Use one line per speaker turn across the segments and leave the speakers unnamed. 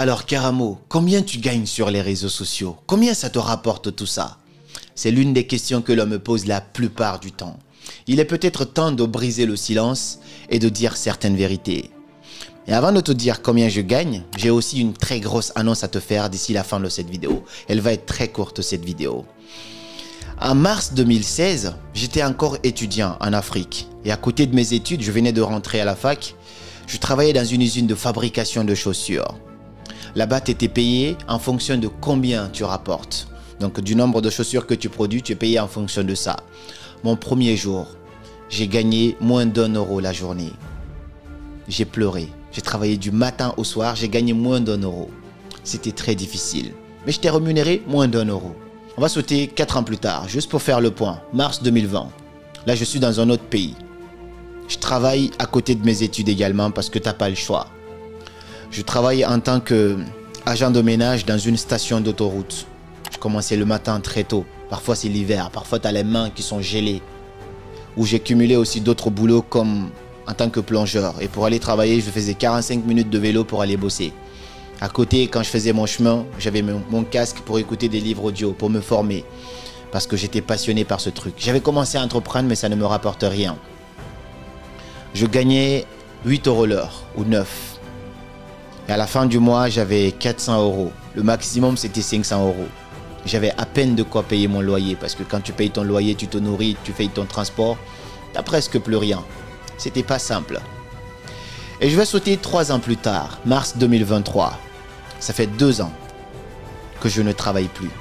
Alors Karamo, combien tu gagnes sur les réseaux sociaux? Combien ça te rapporte tout ça? C'est l'une des questions que l'on me pose la plupart du temps. Il est peut-être temps de briser le silence et de dire certaines vérités. Et avant de te dire combien je gagne, j'ai aussi une très grosse annonce à te faire d'ici la fin de cette vidéo. Elle va être très courte cette vidéo. En mars 2016, j'étais encore étudiant en Afrique. Et à côté de mes études, je venais de rentrer à la fac. Je travaillais dans une usine de fabrication de chaussures. Là-bas, tu étais payé en fonction de combien tu rapportes. Donc, du nombre de chaussures que tu produis, tu es payé en fonction de ça. Mon premier jour, j'ai gagné moins d'1 euro la journée. J'ai pleuré. J'ai travaillé du matin au soir, j'ai gagné moins d'1 euro. C'était très difficile. Mais je t'ai rémunéré moins d'1 euro. On va sauter 4 ans plus tard, juste pour faire le point. Mars 2020. Là, je suis dans un autre pays. Je travaille à côté de mes études également parce que tu n'as pas le choix. Je travaille en tant qu'agent de ménage dans une station d'autoroute. Je commençais le matin très tôt. Parfois, c'est l'hiver. Parfois, tu as les mains qui sont gelées. Où j'ai cumulé aussi d'autres boulots comme en tant que plongeur. Et pour aller travailler, je faisais 45 minutes de vélo pour aller bosser. À côté, quand je faisais mon chemin, j'avais mon casque pour écouter des livres audio, pour me former. Parce que j'étais passionné par ce truc. J'avais commencé à entreprendre, mais ça ne me rapporte rien. Je gagnais 8 euros l'heure, ou 9. Et à la fin du mois, j'avais 400 euros. Le maximum, c'était 500 euros. J'avais à peine de quoi payer mon loyer. Parce que quand tu payes ton loyer, tu te nourris, tu payes ton transport, tu n'as presque plus rien. C'était pas simple. Et je vais sauter 3 ans plus tard, mars 2023. Ça fait 2 ans que je ne travaille plus.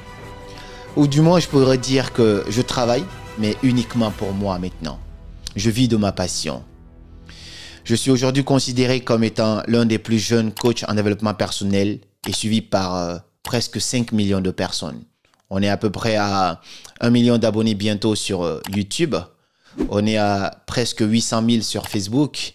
Ou du moins, je pourrais dire que je travaille, mais uniquement pour moi maintenant. Je vis de ma passion. Je suis aujourd'hui considéré comme étant l'un des plus jeunes coachs en développement personnel et suivi par presque 5 millions de personnes. On est à peu près à 1 million d'abonnés bientôt sur YouTube. On est à presque 800 000 sur Facebook.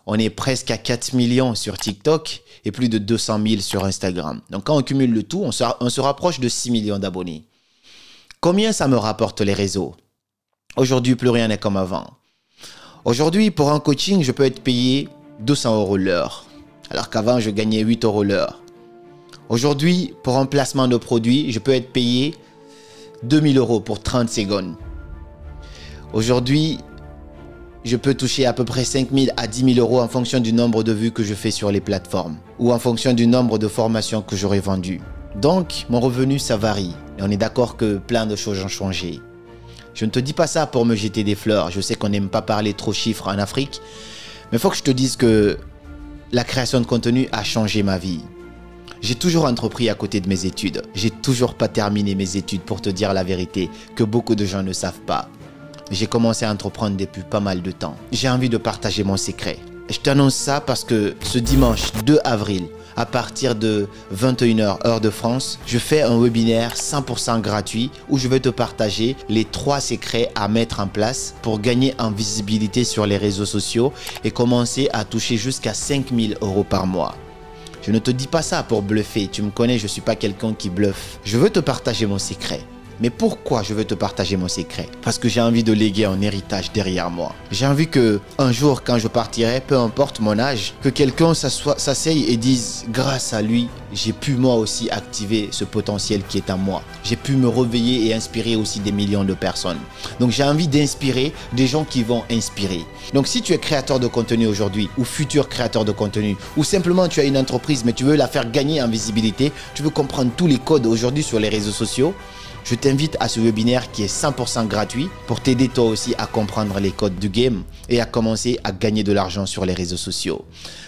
On est presque à 4 millions sur TikTok et plus de 200 000 sur Instagram. Donc quand on cumule le tout, on se rapproche de 6 millions d'abonnés. Combien ça me rapporte les réseaux? Aujourd'hui, plus rien n'est comme avant. Aujourd'hui, pour un coaching, je peux être payé 200 euros l'heure, alors qu'avant, je gagnais 8 euros l'heure. Aujourd'hui, pour un placement de produit, je peux être payé 2000 euros pour 30 secondes. Aujourd'hui, je peux toucher à peu près 5 000 à 10 000 euros en fonction du nombre de vues que je fais sur les plateformes ou en fonction du nombre de formations que j'aurai vendues. Donc, mon revenu, ça varie. Et on est d'accord que plein de choses ont changé. Je ne te dis pas ça pour me jeter des fleurs. Je sais qu'on n'aime pas parler trop chiffres en Afrique. Mais il faut que je te dise que la création de contenu a changé ma vie. J'ai toujours entrepris à côté de mes études. J'ai toujours pas terminé mes études pour te dire la vérité que beaucoup de gens ne savent pas. J'ai commencé à entreprendre depuis pas mal de temps. J'ai envie de partager mon secret. Je t'annonce ça parce que ce dimanche 2 avril, à partir de 21 h heure de France, je fais un webinaire 100% gratuit où je vais te partager les 3 secrets à mettre en place pour gagner en visibilité sur les réseaux sociaux et commencer à toucher jusqu'à 5 000 euros par mois. Je ne te dis pas ça pour bluffer, tu me connais, je ne suis pas quelqu'un qui bluffe. Je veux te partager mon secret. Mais pourquoi je veux te partager mon secret? Parce que j'ai envie de léguer un héritage derrière moi. J'ai envie que un jour, quand je partirai, peu importe mon âge, que quelqu'un s'asseye et dise « Grâce à lui, j'ai pu moi aussi activer ce potentiel qui est en moi. J'ai pu me réveiller et inspirer aussi des millions de personnes. » Donc j'ai envie d'inspirer des gens qui vont inspirer. Donc si tu es créateur de contenu aujourd'hui ou futur créateur de contenu ou simplement tu as une entreprise mais tu veux la faire gagner en visibilité, tu veux comprendre tous les codes aujourd'hui sur les réseaux sociaux, je t'invite à ce webinaire qui est 100% gratuit pour t'aider toi aussi à comprendre les codes du game et à commencer à gagner de l'argent sur les réseaux sociaux.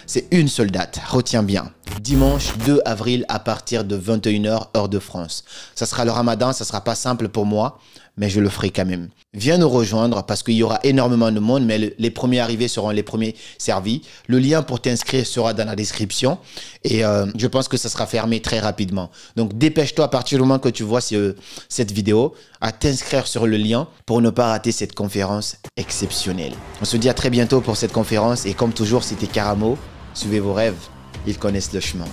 C'est une seule date, retiens bien. Dimanche 2 avril à partir de 21 h heure de France. Ça sera le ramadan, ça sera pas simple pour moi, mais je le ferai quand même. Viens nous rejoindre parce qu'il y aura énormément de monde, mais les premiers arrivés seront les premiers servis. Le lien pour t'inscrire sera dans la description et je pense que ça sera fermé très rapidement. Donc dépêche-toi à partir du moment que tu vois cette vidéo à t'inscrire sur le lien pour ne pas rater cette conférence exceptionnelle. On se dit à très bientôt pour cette conférence et comme toujours, c'était Karamo. Suivez vos rêves, ils connaissent le chemin.